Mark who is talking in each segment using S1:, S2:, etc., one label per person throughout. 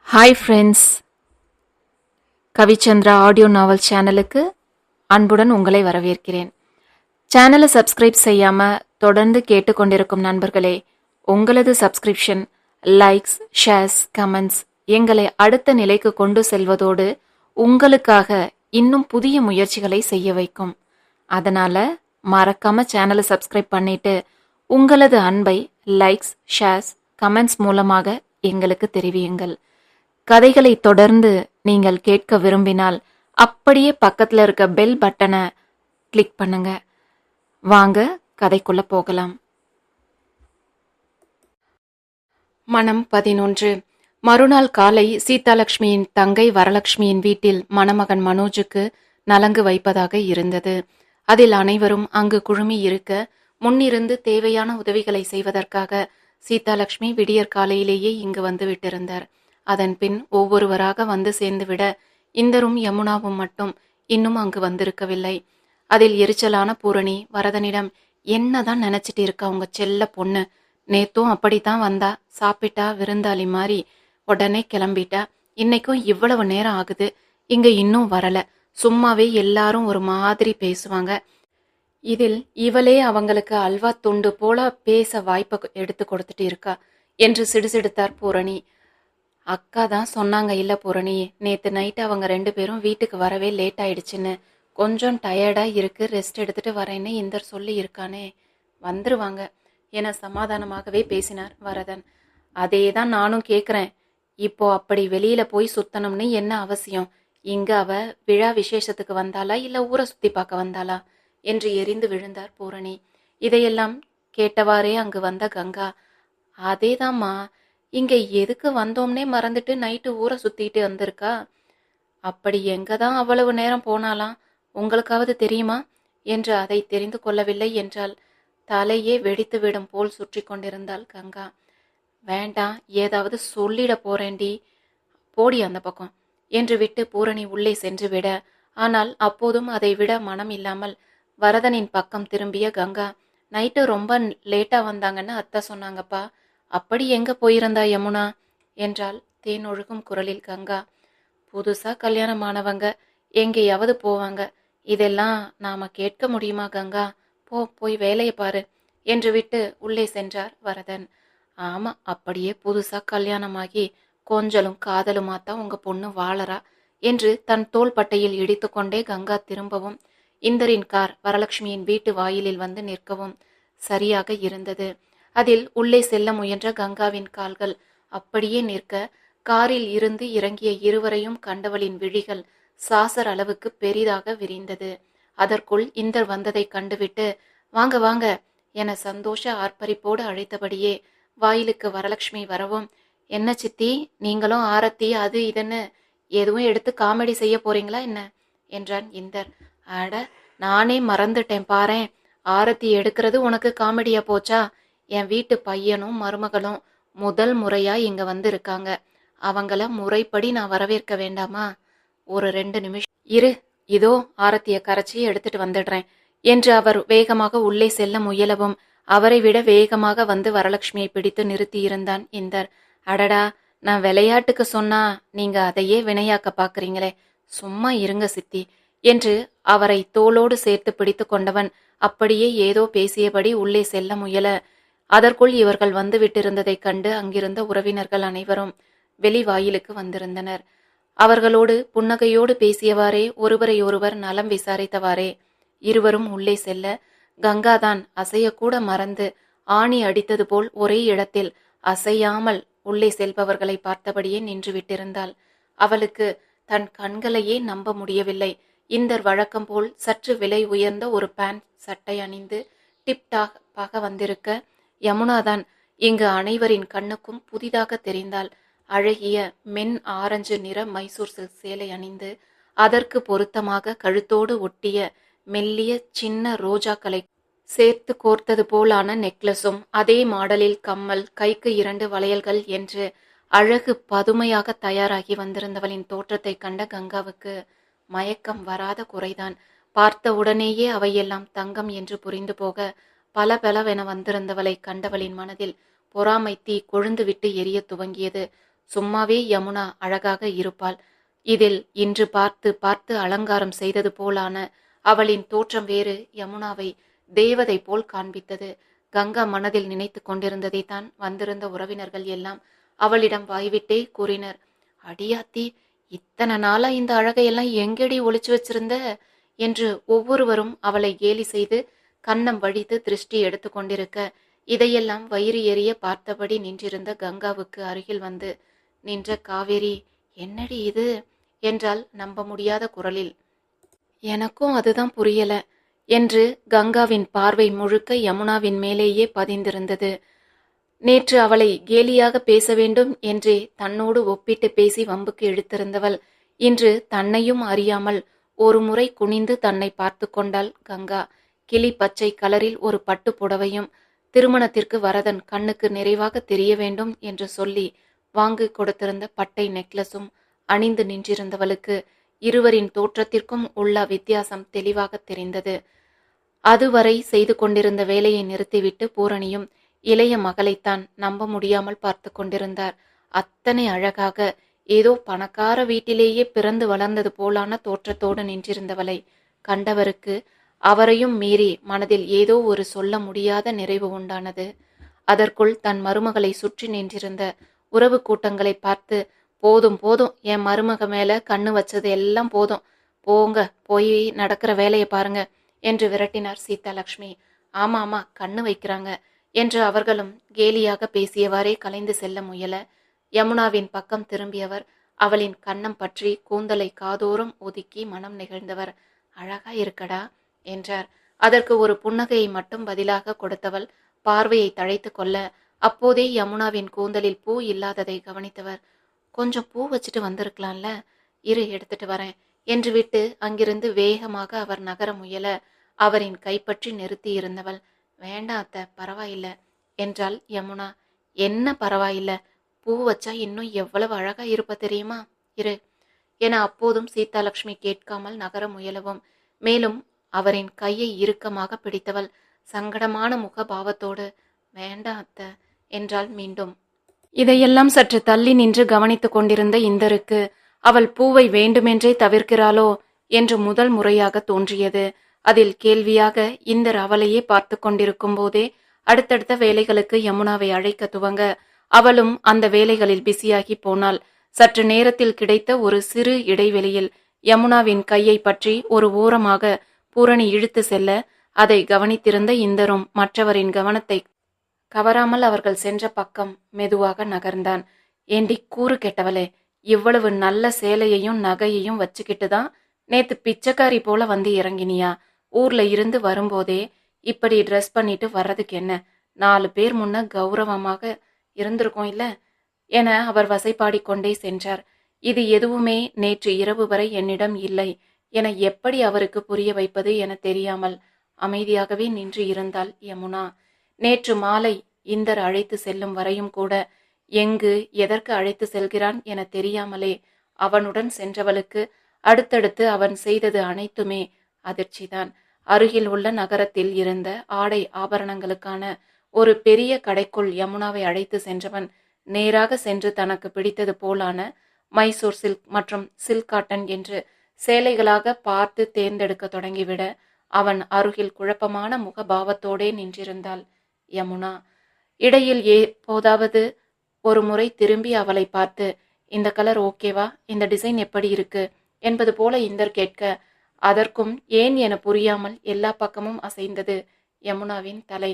S1: Hi friends, Kavichandra audio நாவல் சேனலுக்கு அன்புடன் உங்களை வரவேற்கிறேன். சேனலை சப்ஸ்கிரைப் செய்யாமல் தொடர்ந்து கேட்டுக்கொண்டிருக்கும் நண்பர்களே, உங்களது சப்ஸ்கிரிப்ஷன், லைக்ஸ், ஷேர்ஸ், கமெண்ட்ஸ் எங்களை அடுத்த நிலைக்கு கொண்டு செல்வதோடு உங்களுக்காக இன்னும் புதிய முயற்சிகளை செய்ய வைக்கும். அதனால் மறக்காம சேனலை சப்ஸ்கிரைப் பண்ணிட்டு உங்களது அன்பை லைக்ஸ், ஷேர்ஸ், கமெண்ட்ஸ் மூலமாக எங்களுக்கு தெரிவியுங்கள். கதைகளை தொடர்ந்து நீங்கள் கேட்க விரும்பினால் அப்படியே பக்கத்தில் இருக்க பெல் பட்டனை கிளிக் பண்ணுங்க. வாங்க கதைக்குள்ள போகலாம். மனம் 11. மறுநாள் காலை சீதாலட்சுமியின் தங்கை வரலட்சுமியின் வீட்டில் மணமகன் மனோஜுக்கு நலங்கு வைப்பதாக இருந்தது. அதில் அனைவரும் அங்கு குழுமி இருக்க முன்னிருந்து தேவையான உதவிகளை செய்வதற்காக சீதாலட்சுமி விடியற் காலையிலேயே இங்கு வந்து விட்டிருந்தார். அதன் பின் ஒவ்வொருவராக வந்து சேர்ந்துவிட இந்தரும் யமுனாவும் மட்டும் இன்னும் அங்கு வந்திருக்கவில்லை. அதில் எரிச்சலான பூரணி வரதனிடம், என்னதான் நினைச்சிட்டு இருக்கா உங்க செல்ல பொண்ணு, நேத்தும் அப்படித்தான் வந்தா, சாப்பிட்டா விருந்தாளி மாதிரி உடனே கிளம்பிட்டா, இன்னைக்கும் இவ்வளவு நேரம் ஆகுது, இங்க இன்னும் வரல, சும்மாவே எல்லாரும் ஒரு மாதிரி பேசுவாங்க, இதில் இவளே அவங்களுக்கு அல்வா துண்டு போல பேச வாய்ப்பை எடுத்து கொடுத்துட்டு இருக்கா என்று சிடுசிடுத்தார் பூரணி. அக்கா தான் சொன்னாங்க இல்ல பூரணி, நேத்து நைட்டு அவங்க 2 பேரும் வீட்டுக்கு வரவே லேட் ஆயிடுச்சுன்னு, கொஞ்சம் டயர்டா இருக்கு, ரெஸ்ட் எடுத்துட்டு வரேன்னு இந்தர் சொல்லி இருக்கானே, வந்துருவாங்க என சமாதானமாகவே பேசினார் வரதன். அதே தான் நானும் கேக்குறேன், இப்போ அப்படி வெளியில போய் சுத்தணும்னு என்ன அவசியம், இங்க அவ விழா விசேஷத்துக்கு வந்தாளா இல்ல ஊரை சுத்தி பார்க்க வந்தாளா என்று எரிந்து விழுந்தார் பூரணி. இதையெல்லாம் கேட்டவாறே அங்கு வந்த கங்கா, அதேதாம்மா, இங்க எதுக்கு வந்தோம்னே மறந்துட்டு நைட்டு ஊரை சுத்திட்டு வந்திருக்கா, அப்படி எங்கதான் அவ்வளவு நேரம் போனாலாம், உங்களுக்காவது தெரியுமா என்று அதை தெரிந்து கொள்ளவில்லை என்றால் தலையே வெடித்து விடும் போல் சுற்றி கொண்டிருந்தாள் கங்கா. வேண்டாம், ஏதாவது சொல்லிட போறேண்டி, போடி அந்த பக்கம் என்று விட்டு பூரணி உள்ளே சென்று விட, ஆனால் அப்போதும் அதை விட மனம் இல்லாமல் வரதனின் பக்கம் திரும்பிய கங்கா, நைட்டு ரொம்ப லேட்டா வந்தாங்கன்னு அத்தை சொன்னாங்கப்பா, அப்படி எங்க போயிருந்தா யமுனா என்றால் தேனொழுகும் குரலில் கங்கா. புதுசா கல்யாணமானவங்க எங்கேயாவது போவாங்க, இதெல்லாம் நாம கேட்க முடியுமா கங்கா, போய் வேலையை பாரு என்று விட்டு உள்ளே சென்றார் வரதன். ஆமா, அப்படியே புதுசா கல்யாணமாகி கொஞ்சலும் காதலுமாத்தான் உங்க பொண்ணு வாழறா என்று தன் தோள்பட்டையில் இடித்து கொண்டே கங்கா திரும்பவும் இந்தரின் கார் வரலட்சுமியின் வீட்டு வாயிலில் வந்து நிற்கவும் சரியாக இருந்தது. அதில் உள்ளே செல்ல முயன்ற கங்காவின் கால்கள் அப்படியே நிற்க, காரில் இருந்து இறங்கிய இருவரையும் கண்டவளின் விழிகள் சாசர் அளவுக்கு பெரிதாக விரிந்தது. அதற்குள் இந்தர் வந்ததை கண்டுவிட்டு, வாங்க வாங்க என சந்தோஷ ஆர்ப்பரிப்போடு அழைத்தபடியே வாயிலுக்கு வரலட்சுமி வரவும், என்ன சித்தி, நீங்களும் ஆரத்தி அது இதுன்னு எதுவும் எடுத்து காமெடி செய்ய போறீங்களா என்ன என்றான் இந்தர். அட, நானே மறந்துட்டேன் பாரேன், ஆரத்தி எடுக்கிறது உனக்கு காமெடியா போச்சா, என் வீட்டு பையனும் மருமகளும் முதல் முறையா இங்க வந்து இருக்காங்க, அவங்கள முறைப்படி நான் வரவேற்க வேண்டாமா, ஒரு 2 நிமிஷம் இரு, இதோ ஆரத்திய கரைச்சி எடுத்துட்டு வந்துடுறேன் என்று அவர் வேகமாக உள்ளே செல்ல முயலவும் அவரை விட வேகமாக வந்து வரலட்சுமியை பிடித்து நிறுத்தி இருந்தான் இந்தர். அடடா, நான் விளையாட்டுக்கு சொன்னா நீங்க அதையே வினையாக்க பாக்குறீங்களே, சும்மா இருங்க சித்தி என்று அவரை தோளோடு சேர்த்து பிடித்து கொண்டவன் அப்படியே ஏதோ பேசியபடி உள்ளே செல்ல முயல, அதற்குள் இவர்கள் வந்து விட்டிருந்ததைக் கண்டு அங்கிருந்த உறவினர்கள் அனைவரும் வெளிவாயிலுக்கு வந்திருந்தனர். அவர்களோடு புன்னகையோடு பேசியவாறே ஒருவரையொருவர் நலம் விசாரித்தவாறே இருவரும் உள்ளே செல்ல, கங்காதான் அசையக்கூட மறந்து ஆணி அடித்தது போல் ஒரே இடத்தில் அசையாமல் உள்ளே செல்பவர்களை பார்த்தபடியே நின்று விட்டிருந்தாள். அவளுக்கு தன் கண்களையே நம்ப முடியவில்லை. இந்தர் வழக்கம் போல் சற்று விலை உயர்ந்த ஒரு பேண்ட் சட்டை அணிந்து டிப்டாப்பாக வந்திருக்க, யமுனாதான் இங்கு அனைவரின் கண்ணுக்கும் புதிதாக தெரிந்தாள். அழகிய மென் ஆரஞ்சு நிற மைசூர் சில்க் சேலை அணிந்து அதற்கு பொருத்தமாக கழுத்தோடு ஒட்டிய மெல்லிய சின்ன ரோஜாக்களை சேர்த்து கோர்த்தது போலான நெக்லஸும் அதே மாடலில் கம்மல், கைக்கு 2 வளையல்கள் என்று அழகு பதுமையாக தயாராகி வந்திருந்தவளின் தோற்றத்தை கண்ட கங்காவுக்கு மயக்கம் வராத குறைதான். பார்த்த உடனேயே அவையெல்லாம் தங்கம் என்று புரிந்து போக பலபலவென வந்திருந்தவளை கண்டவளின் மனதில் பொறாமை தீ கொழுந்து விட்டு எரிய துவங்கியது. சும்மாவே யமுனா அழகாக இருப்பாள். இதில் இன்று பார்த்து பார்த்து அலங்காரம் செய்தது போலான அவளின் தோற்றம் வேறு யமுனாவை தேவதை போல் காண்பித்தது. கங்கா மனதில் நினைத்து கொண்டிருந்ததைத்தான் வந்திருந்த உறவினர்கள் எல்லாம் அவளிடம் வாய்விட்டே கூறினர். அடியாத்தி, இத்தனை நாளா இந்த அழகையெல்லாம் எங்கேடி ஒளிச்சு வச்சிருந்த என்று ஒவ்வொருவரும் அவளை கேலி செய்து கன்னம் வழித்து திருஷ்டி எடுத்து கொண்டிருக்க, இதையெல்லாம் வயிறு எரிய பார்த்தபடி நின்றிருந்த கங்காவுக்கு அருகில் வந்து நின்ற காவேரி, என்னடி இது என்றால் நம்ப முடியாத குரலில். எனக்கும் அதுதான் புரியல என்று கங்காவின் பார்வை முழுக்க யமுனாவின் மேலேயே பதிந்திருந்தது. நேற்று அவளை கேலியாக பேச வேண்டும் என்றே தன்னோடு ஒப்பிட்டு பேசி வம்புக்கு இழுத்திருந்தவள் இன்று தன்னையும் அறியாமல் ஒரு முறை குனிந்து தன்னை பார்த்து கொண்டாள் கங்கா. கிளி பச்சை கலரில் ஒரு பட்டு புடவையும் திருமணத்திற்கு வரதன் கண்ணுக்கு நிறைவாக தெரிய வேண்டும் என்று சொல்லி வாங்கி கொடுத்திருந்த பட்டை நெக்லஸும் அணிந்து நின்றிருந்தவளுக்கு இருவரின் தோற்றத்திற்கும் உள்ள வித்தியாசம் தெளிவாக தெரிந்தது. அதுவரை செய்து கொண்டிருந்த வேலையை நிறுத்திவிட்டு பூரணியும் இளைய மகளைத்தான் நம்ப முடியாமல் பார்த்து கொண்டிருந்தார். அத்தனை அழகாக ஏதோ பணக்கார வீட்டிலேயே பிறந்து வளர்ந்தது போலான தோற்றத்தோடு நின்றிருந்தவளை கண்டவருக்கு அவரையும் மீறி மனதில் ஏதோ ஒரு சொல்ல முடியாத நிறைவு உண்டானது. அதற்குள் தன் மருமகளை சுற்றி நின்றிருந்த உறவு கூட்டங்களை பார்த்து, போதும் போதும், என் மருமக மேல கண்ணு வச்சது எல்லாம் போதும், போங்க போய் நடக்கிற வேலையை பாருங்க என்று விரட்டினார் சீதாலட்சுமி. ஆமா ஆமா, கண்ணு வைக்கிறாங்க என்று அவர்களும் கேலியாக பேசியவாறே கலைந்து செல்ல முயல, யமுனாவின் பக்கம் திரும்பியவர் அவளின் கன்னம் பற்றி கூந்தலை காதோறும் ஒதுக்கி மனம் நெகிழ்ந்தவர், அழகா இருக்கடா என்றார். அதற்கு ஒரு புன்னகையை மட்டும் பதிலாக கொடுத்தவள் பார்வையை தழைத்து கொள்ள, அப்போதே யமுனாவின் கூந்தலில் பூ இல்லாததை கவனித்தவர், கொஞ்சம் பூ வச்சுட்டு வந்திருக்கலாம்ல, இரு எடுத்துட்டு வரேன் என்று விட்டு அங்கிருந்து வேகமாக அவர் நகர முயல, அவரின் கைப்பற்றி நிறுத்தி இருந்தவள், வேண்டாம் அத்தை, பரவாயில்ல என்றாள் யமுனா. என்ன பரவாயில்ல, பூ வச்சா இன்னும் எவ்வளவு அழகா இருப்ப தெரியுமா, இரு என அப்போதும் சீதாலட்சுமி கேட்காமல் நகர முயலவும், மேலும் அவரின் கையை இறுக்கமாக பிடித்தவள் சங்கடமான முகபாவத்தோடு, வேண்டாம் அத்தை என்றாள் மீண்டும். இதையெல்லாம் சற்று தள்ளி நின்று கவனித்துக் கொண்டிருந்த இந்தருக்கு அவள் பூவை வேண்டுமென்றே தவிர்க்கிறாளோ என்று முதல் முறையாக தோன்றியது. அதில் கேள்வியாக இந்தர் அவளையே பார்த்து கொண்டிருக்கும் போதே அடுத்தடுத்த வேலைகளுக்கு யமுனாவை அழைக்க துவங்க அவளும் அந்த வேலைகளில் பிஸியாகி போனாள். சற்று நேரத்தில் கிடைத்த ஒரு சிறு இடைவெளியில் யமுனாவின் கையை பற்றி ஒரு ஓரமாக பூரணி இழுத்து செல்ல அதை கவனித்திருந்த இந்தரும் மற்றவரின் கவனத்தை கவராமல் அவர்கள் சென்ற பக்கம் மெதுவாக நகர்ந்தான். ஏண்டி கூறு கெட்டவளே, இவ்வளவு நல்ல சேலையையும் நகையையும் வச்சுக்கிட்டு தான் நேத்து பிச்சைக்காரி போல வந்து இறங்கினியா? ஊர்ல இருந்து வரும்போதே இப்படி ட்ரெஸ் பண்ணிட்டு வர்றதுக்கு என்ன? 4 பேர் முன்ன கௌரவமாக இருந்திருக்கோம் இல்ல என அவர் வசைப்பாடிக்கொண்டே சென்றார். இது எதுவுமே நேற்று இரவு வரை என்னிடம் இல்லை என எப்படி அவருக்கு புரிய வைப்பது என தெரியாமல் அமைதியாகவே நின்று இருந்தாள் யமுனா. நேற்று மாலை இந்தர் அழைத்து செல்லும் வரையும் கூட எங்கு எதற்கு அழைத்து செல்கிறான் என தெரியாமலே அவனுடன் சென்றவளுக்கு அடுத்தடுத்து அவன் செய்தது அனைத்துமே அதிர்ச்சிதான். அருகில் உள்ள நகரத்தில் இருந்த ஆடை ஆபரணங்களுக்கான ஒரு பெரிய கடைக்குள் யமுனாவை அழைத்து சென்றவன் நேராக சென்று தனக்கு பிடித்தது போலான மைசூர் சில்க் மற்றும் சில்க் காட்டன் என்று சேலைகளாக பார்த்து தேர்ந்தெடுக்க தொடங்கிவிட அவன் அருகில் குழப்பமான முகபாவத்தோடே நின்றிருந்தாள் யமுனா. இடையில் எப்போதாவது ஒரு முறை திரும்பி அவளை பார்த்து, இந்த கலர் ஓகேவா, இந்த டிசைன் எப்படி இருக்கு என்பது போல இந்தர் கேட்க, அதற்கும் ஏன் என புரியாமல் எல்லா பக்கமும் அசைந்தது யமுனாவின் தலை.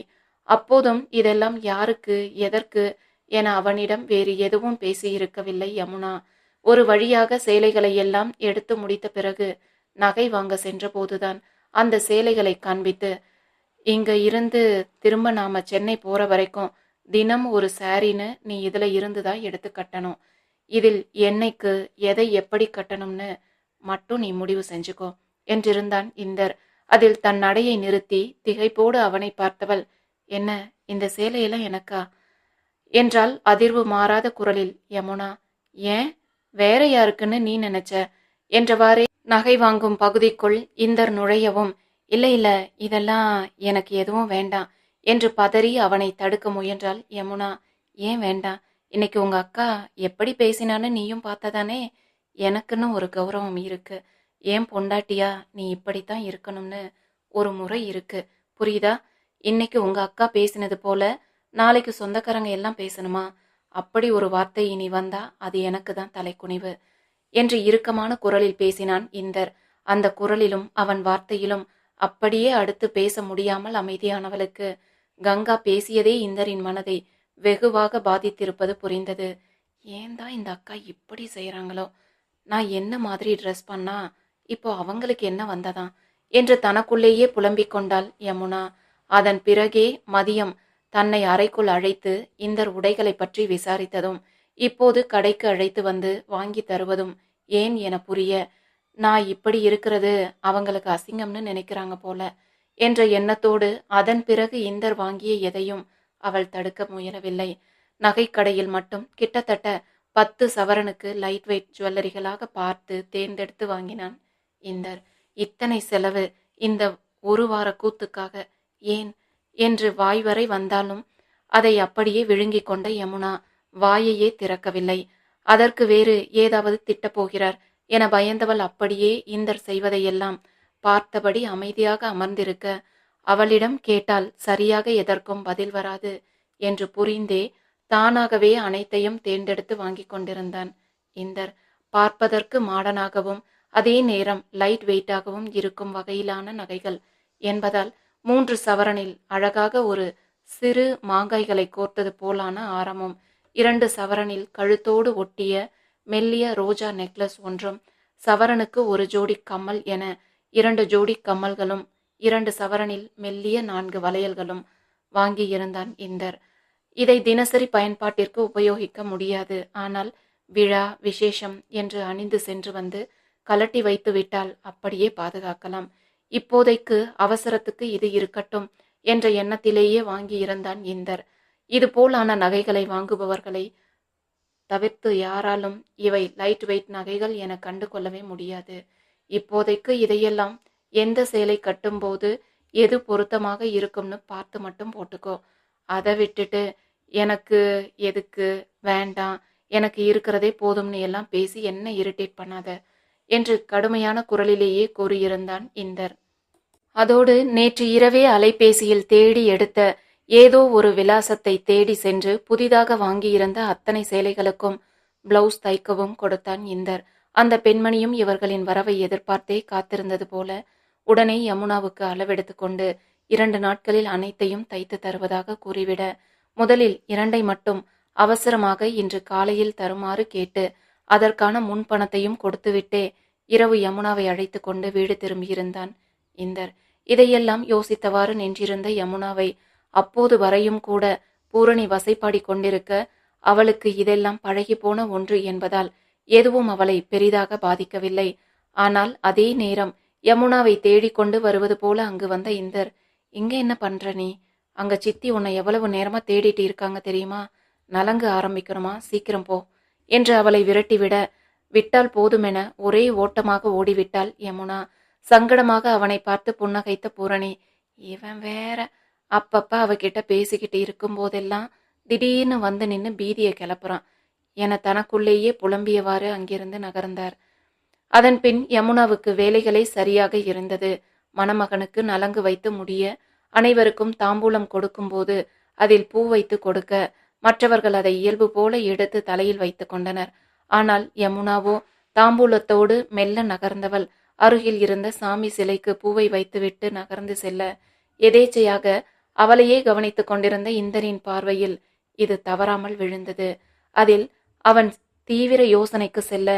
S1: அப்போதும் இதெல்லாம் யாருக்கு எதற்கு என அவனிடம் வேறு எதுவும் பேசியிருக்கவில்லை யமுனா. ஒரு வழியாக சேலைகளை எல்லாம் எடுத்து முடித்த பிறகு நகை வாங்க சென்றபோதுதான் அந்த சேலைகளை காண்பித்து, இங்க இருந்து திரும்ப நாம சென்னை போற வரைக்கும் தினம் ஒரு சாரின்னு நீ இதுல இருந்துதான் எடுத்து கட்டணும். இதில் என்னைக்கு எதை எப்படி கட்டணும்னு மட்டும் நீ முடிவு செஞ்சுக்கோ என்றிருந்தான் இந்தர். அதில் தன் நடையை நிறுத்தி திகைப்போடு அவனை பார்த்தவள், என்ன இந்த சேலையெல்லாம் எனக்கா என்றால் அதிர்வு மாறாத குரலில். யமுனா, ஏன் வேற யாருக்குன்னு நீ நினைச்ச என்றவாறே நகை வாங்கும் பகுதிக்குள் இந்தர் நுழையவும், இல்ல இல்ல, இதெல்லாம் எனக்கு எதுவும் வேண்டாம் என்று பதறி அவனை தடுக்க முயன்றாள் யமுனா. ஏன் வேண்டாம் இன்னைக்கு உங்க அக்கா எப்படி பேசினான்னு நீயும் பார்த்ததானே? எனக்குன்னு ஒரு கௌரவம் இருக்கு. ஏன் பொண்டாட்டியா நீ இப்படித்தான் இருக்கணும்னு ஒரு முறை இருக்கு. புரியுதா? இன்னைக்கு உங்க அக்கா பேசினது போல நாளைக்கு சொந்தக்காரங்க எல்லாம் பேசணுமா? அப்படி ஒரு வார்த்தை இனி வந்தா அது எனக்கு தான் தலைக்குனிவு என்று இறுக்கமான குரலில் பேசினான் இந்தர். அந்த குரலிலும் அவன் வார்த்தையிலும் அப்படியே அடுத்து பேச முடியாமல் அமைதியானவளுக்கு கங்கா பேசியதே இந்தரின் மனதை வெகுவாக பாதித்திருப்பது புரிந்தது. ஏன்தான் இந்த அக்கா இப்படி செய்யறாங்களோ? நான் என்ன மாதிரி ட்ரெஸ் பண்ணா இப்போ அவங்களுக்கு என்ன வந்ததாம் என்று தனக்குள்ளேயே புலம்பிக் கொண்டாள் யமுனா. அதன் பிறகே மதியம் தன்னை அறைக்குள் அழைத்து இந்தர் உடைகளை பற்றி விசாரித்ததும் இப்போது கடைக்கு அழைத்து வந்து வாங்கி தருவதும் ஏன் என புரிய, நான் இப்படி இருக்கிறது அவங்களுக்கு அசிங்கம்னு நினைக்கிறாங்க போல என்ற எண்ணத்தோடு அதன் பிறகு இந்தர் வாங்கிய எதையும் அவள் தடுக்க முயலவில்லை. நகைக்கடையில் மட்டும் கிட்டத்தட்ட 10 சவரனுக்கு லைட் வெயிட் ஜுவல்லரிகளாக பார்த்து தேர்ந்தெடுத்து வாங்கினான் இந்தர். இத்தனை செலவு இந்த ஒரு வார கூத்துக்காக ஏன் என்று வாய் வரை வந்தாலும் அதை அப்படியே விழுங்கிக் கொண்ட யமுனா வாயையே திறக்கவில்லை. அதற்கு வேறு ஏதாவது திட்டப்போகிறார் என பயந்தவள் அப்படியே இந்தர் செய்வதையெல்லாம் பார்த்தபடி அமைதியாக அமர்ந்திருக்க, அவளிடம் கேட்டால் சரியாக எதற்கும் பதில் வராது என்று புரிந்தே தானாகவே அனைத்தையும் தேர்ந்தெடுத்து வாங்கி கொண்டிருந்தான் இந்தர். பார்ப்பதற்கு மாடனாகவும் அதே நேரம் லைட் வெயிட்டாகவும் இருக்கும் வகையிலான நகைகள் என்பதால் 3 சவரனில் அழகாக ஒரு சிறு மாங்காய்களை கோர்த்தது போலான ஆரமும், 2 சவரனில் கழுத்தோடு ஒட்டிய மெல்லிய ரோஜா நெக்லஸ் ஒன்றும், சவரனுக்கு ஒரு ஜோடி கம்மல் என 2 ஜோடி கம்மல்களும், 2 சவரனில் மெல்லிய 4 வளையல்களும் வாங்கியிருந்தான் இந்தர். இதை தினசரி பயன்பாட்டிற்கு உபயோகிக்க முடியாது. ஆனால் விழா விசேஷம் என்று அணிந்து சென்று வந்து கலட்டி வைத்து விட்டால் அப்படியே பாதுகாக்கலாம். இப்போதைக்கு அவசரத்துக்கு இது இருக்கட்டும் என்ற எண்ணத்திலேயே வாங்கியிருந்தான் இந்தர். இது போலான நகைகளை வாங்குபவர்களை தவிர்த்து யாராலும் இவை லைட் வெயிட் நகைகள் என கண்டு கொள்ளவே முடியாது. இப்போதைக்கு இதையெல்லாம் எந்த சேலை கட்டும்போது எது பொருத்தமாக இருக்கும்னு பார்த்து மட்டும் போட்டுக்கோ. அதை விட்டுட்டு எனக்கு எதுக்கு, வேண்டாம், எனக்கு இருக்கிறதே போதும்னு எல்லாம் பேசி என்ன இரிட்டேட் பண்ணாத என்று கடுமையான குரலிலேயே கூறியிருந்தான் இந்தர். அதோடு நேற்று இரவே அலைபேசியில் தேடி எடுத்த ஏதோ ஒரு விலாசத்தை தேடி சென்று புதிதாக வாங்கியிருந்த அத்தனை சேலைகளுக்கும் பிளவுஸ் தைக்கவும் கொடுத்தான் இந்தர். அந்த பெண்மணியும் இவர்களின் வரவை எதிர்பார்த்தே காத்திருந்தது போல உடனே யமுனாவுக்கு அளவெடுத்து கொண்டு 2 நாட்களில் அனைத்தையும் தைத்து தருவதாக கூறிவிட, முதலில் 2 மட்டும் அவசரமாக இன்று காலையில் தருமாறு கேட்டு அதற்கான முன்பணத்தையும் கொடுத்துவிட்டே இரவு யமுனாவை அழைத்து கொண்டு வீடு திரும்பியிருந்தான் இந்தர். இதையெல்லாம் யோசித்தவாறு நின்றிருந்த யமுனாவை அப்போது வரையும் கூட பூரணி வசைப்பாடி கொண்டிருக்க, அவளுக்கு இதெல்லாம் பழகி போன ஒன்று என்பதால் எதுவும் அவளை பெரிதாக பாதிக்கவில்லை. ஆனால் அதே நேரம் யமுனாவை தேடிக்கொண்டு வருவது போல அங்கு வந்த இந்தர், இங்க என்ன பண்ற நீ? அங்க சித்தி உன்னை எவ்வளவு நேரமா தேடிட்டு இருக்காங்க தெரியுமா? நலங்கு ஆரம்பிக்கணுமா, சீக்கிரம் போ என்று அவளை விரட்டிவிட, விட்டால் போதுமென ஒரே ஓட்டமாக ஓடிவிட்டாள் யமுனா. சங்கடமாக அவனை பார்த்து புன்னகைத்த பூரணி, இவன் வேற அப்பப்ப அவகிட்ட பேசிக்கிட்டு இருக்கும் போதெல்லாம் திடீர்னு வந்து நின்று பீதியை கிளப்புறான் என தனக்குள்ளேயே புலம்பியவாறு அங்கிருந்து நகர்ந்தார். அதன் பின் யமுனாவுக்கு வேலைகளை சரியாக இருந்தது. மணமகனுக்கு நலங்கு வைத்து முடிய, அனைவருக்கும் தாம்பூலம் கொடுக்கும்போது அதில் பூ வைத்து கொடுக்க, மற்றவர்கள் அதை இயல்பு போல எடுத்து தலையில் வைத்து கொண்டனர். ஆனால் யமுனாவோ தாம்பூலத்தோடு மெல்ல நகர்ந்தவள் அருகில் இருந்த சாமி சிலைக்கு பூவை வைத்துவிட்டு நகர்ந்து செல்ல, எதேச்சையாக அவளையே கவனித்துக் கொண்டிருந்த இந்தரின் பார்வையில் இது தவறாமல் விழுந்தது. அதில் அவன் தீவிர யோசனைக்கு செல்ல,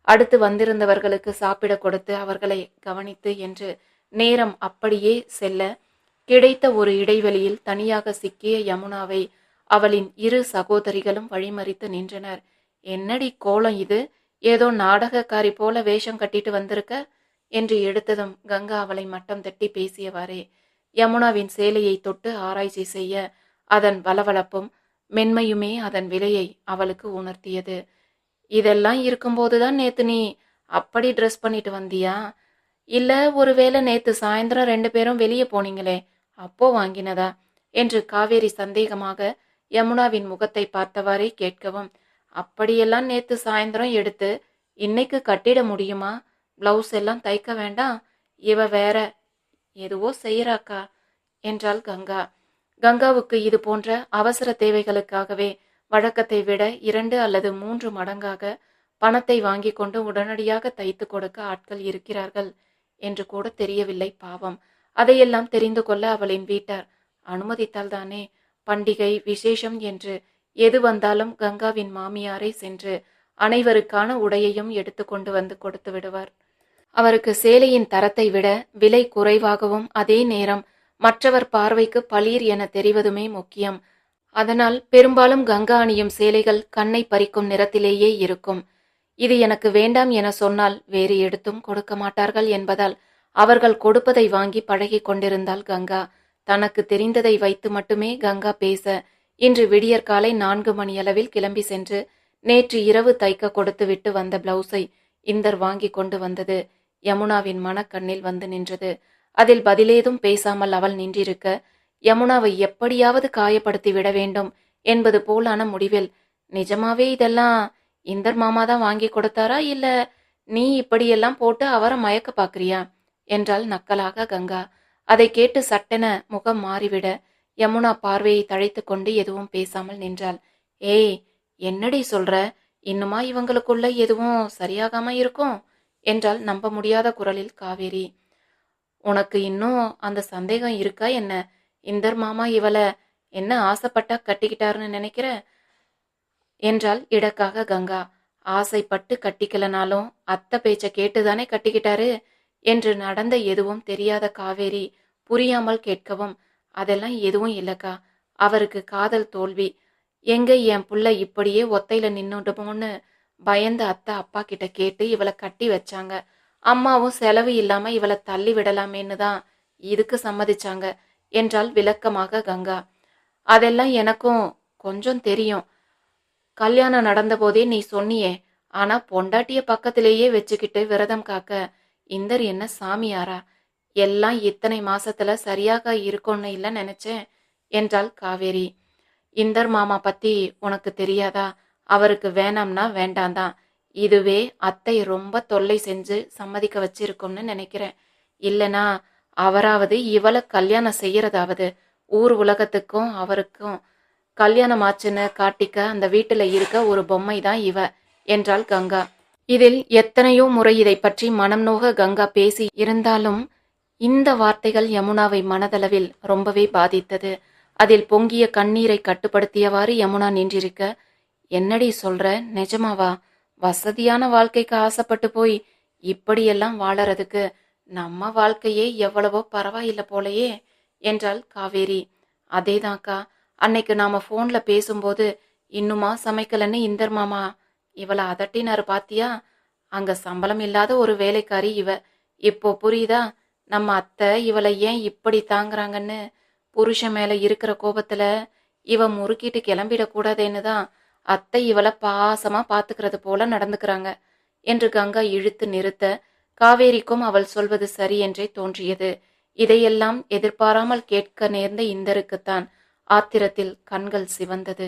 S1: அடுத்து வந்திருந்தவர்களுக்கு சாப்பிட கொடுத்து அவர்களை கவனித்து என்று நேரம் அப்படியே செல்ல, கிடைத்த ஒரு இடைவெளியில் தனியாக சிக்கிய யமுனாவை அவளின் 2 சகோதரிகளும் வழிமறித்து நின்றனர். என்னடி கோலம் இது? ஏதோ நாடகக்காரி போல வேஷம் கட்டிட்டு வந்திருக்க என்று எடுத்ததும் கங்கா அவளை மட்டம் தட்டி பேசியவாறே யமுனாவின் சேலையை தொட்டு ஆராய்ச்சி செய்ய, அதன் வளவளப்பும் மென்மையுமே அதன் விலையை அவளுக்கு உணர்த்தியது. இதெல்லாம் இருக்கும்போதுதான் நேத்து நீ அப்படி ட்ரெஸ் பண்ணிட்டு வந்தியா? இல்ல ஒருவேளை நேத்து சாயந்தரம் 2 பேரும் வெளியே போனீங்களே அப்போ வாங்கினதா என்று காவேரி சந்தேகமாக யமுனாவின் முகத்தை பார்த்தவாறே கேட்கவும், அப்படியெல்லாம் நேத்து சாயந்தரம் எடுத்து இன்னைக்கு கட்டிட முடியுமா? பிளவுஸ் எல்லாம் தைக்க வேண்டாம்? இவ வேற எதுவோ செய்யறாக்கா என்றாள் கங்கா. கங்காவுக்கு இது போன்ற அவசர தேவைகளுக்காகவே வழக்கத்தை விட 2 அல்லது 3 மடங்காக பணத்தை வாங்கி கொண்டு உடனடியாக தைத்து கொடுக்க ஆட்கள் இருக்கிறார்கள் என்று கூட தெரியவில்லை பாவம். அதையெல்லாம் தெரிந்து கொள்ள அவளின் வீட்டார் அனுமதித்தால்தானே. பண்டிகை விசேஷம் என்று எது வந்தாலும் கங்காவின் மாமியாரை சென்று அனைவருக்கான உடையையும் எடுத்து கொண்டு வந்து கொடுத்து விடுவார். அவருக்கு சேலையின் தரத்தை விட விலை குறைவாகவும் அதே நேரம் மற்றவர் பார்வைக்கு பளீர் என தெரிவதுமே முக்கியம். அதனால் பெரும்பாலும் கங்கா அணியும் சேலைகள் கண்ணை பறிக்கும் நிறத்திலேயே இருக்கும். இது எனக்கு வேண்டாம் என சொன்னால் வேறு எடுத்தும் கொடுக்க மாட்டார்கள் என்பதால் அவர்கள் கொடுப்பதை வாங்கி பழகி கொண்டிருந்தாள் கங்கா. தனக்கு தெரிந்ததை வைத்து மட்டுமே கங்கா பேச இன்று விடியற்காலை 4 மணியளவில் கிளம்பி சென்று நேற்று இரவு தைக்க கொடுத்து விட்டு வந்த பிளவுஸை இந்தர் வாங்கி கொண்டு வந்தது யமுனாவின் மனக்கண்ணில் வந்து நின்றது. அதில் பதிலேதும் பேசாமல் அவள் நின்றிருக்க யமுனாவை எப்படியாவது காயப்படுத்தி விட வேண்டும் என்பது போலான முடிவில், நிஜமாவே இதெல்லாம் இந்தர் மாமாதான் வாங்கி கொடுத்தாரா, இல்ல நீ இப்படியெல்லாம் போட்டு அவரை மயக்க பாக்குறியா என்றாள் நக்கலாக கங்கா. அதை கேட்டு சட்டென முகம் மாறிவிட யமுனா பார்வையை தழைத்து கொண்டு எதுவும் பேசாமல் நின்றாள். ஏய், என்னடி சொல்ற? இன்னுமா இவங்களுக்குள்ள எதுவும் சரியாகாம இருக்கும் என்றால் நம்ப முடியாத குரலில் காவேரி. உனக்கு இன்னும் அந்த சந்தேகம் இருக்கா என்ன? இந்தர் மாமா இவளை என்ன ஆசைப்பட்டா கட்டிக்கிட்டாருன்னு நினைக்கிற என்றால் இடக்காக கங்கா. ஆசைப்பட்டு கட்டிக்கலனாலும் அத்தை பேச்ச கேட்டுதானே கட்டிக்கிட்டாரு என்று நடந்த எதுவும் தெரியாத காவேரி புரியாமல் கேட்கவும், அதெல்லாம் எதுவும் இல்லக்கா, அவருக்கு காதல் தோல்வி. எங்க என் புள்ள இப்படியே ஒத்தையில நின்னுடுமோன்னு பயந்து அத்தை அப்பா கிட்ட கேட்டு இவளை கட்டி வச்சாங்க. அம்மாவும் செலவு இல்லாம இவளை தள்ளி விடலாமேன்னு தான் இதுக்கு சம்மதிச்சாங்க என்றால் விளக்கமாக கங்கா. அதெல்லாம் எனக்கும் கொஞ்சம் தெரியும். கல்யாணம் நடந்த போதே நீ சொன்னியே. ஆனா பொண்டாட்டிய பக்கத்திலேயே வச்சுக்கிட்டு விரதம் காக்க இந்தர் என்ன சாமியாரா? எல்லாம் இத்தனை மாசத்துல சரியாக இருக்கும்னு இல்ல நினைச்சேன் என்றாள் காவேரி. இந்தர் மாமா பத்தி உனக்கு தெரியாதா? அவருக்கு வேணாம்னா வேண்டாந்தான். இதுவே அத்தை ரொம்ப தொல்லை செஞ்சு சம்மதிக்க வச்சிருக்கும்னு நினைக்கிறேன். இல்லனா அவராவது இவளை கல்யாணம் செய்யறதாவது ஊர் உலகத்துக்கும் அவருக்கும் கல்யாணம் ஆச்சுன்னு காட்டிக்க அந்த வீட்டுல இருக்க ஒரு பொம்மை தான் இவ என்றாள் கங்கா. இதில் எத்தனையோ முறை இதை பற்றி மனம் நோக கங்கா பேசி இருந்தாலும் இந்த வார்த்தைகள் யமுனாவை மனதளவில் ரொம்பவே பாதித்தது. அதில் பொங்கிய கண்ணீரை கட்டுப்படுத்தியவாறு யமுனா நின்றிருக்க, என்னடி சொல்ற, நிஜமாவா? வசதியான வாழ்க்கைக்கு ஆசைப்பட்டு போய் இப்படியெல்லாம் வாழறதுக்கு நம்ம வாழ்க்கையே எவ்வளவோ பரவாயில்ல போலையே என்றாள் காவேரி. அதேதான்க்கா, அன்னைக்கு நாம போன்ல பேசும்போது இன்னுமா சமைக்கலன்னு இந்தர் மாமா இவளை அதட்டினாரு பாத்தியா? அங்க சம்பளம் இல்லாத ஒரு வேலைக்காரி இவ. இப்போ புரியுதா நம்ம அத்தை இவளை ஏன் இப்படி தாங்குறாங்கன்னு? புருஷன் மேல இருக்கிற கோபத்துல இவ முறுக்கிட்டு கிளம்பிடக்கூடாதேன்னு தான் அத்தை இவளை பாசமா பாத்துக்கிறது போல நடந்துக்கிறாங்க என்று கங்கா இழுத்து நிறுத்த காவேரிக்கும் அவள் சொல்வது சரி என்றே தோன்றியது. இதையெல்லாம் எதிர்பாராமல் கேட்க நேர்ந்த இந்தருக்குத்தான் ஆத்திரத்தில் கண்கள் சிவந்தது.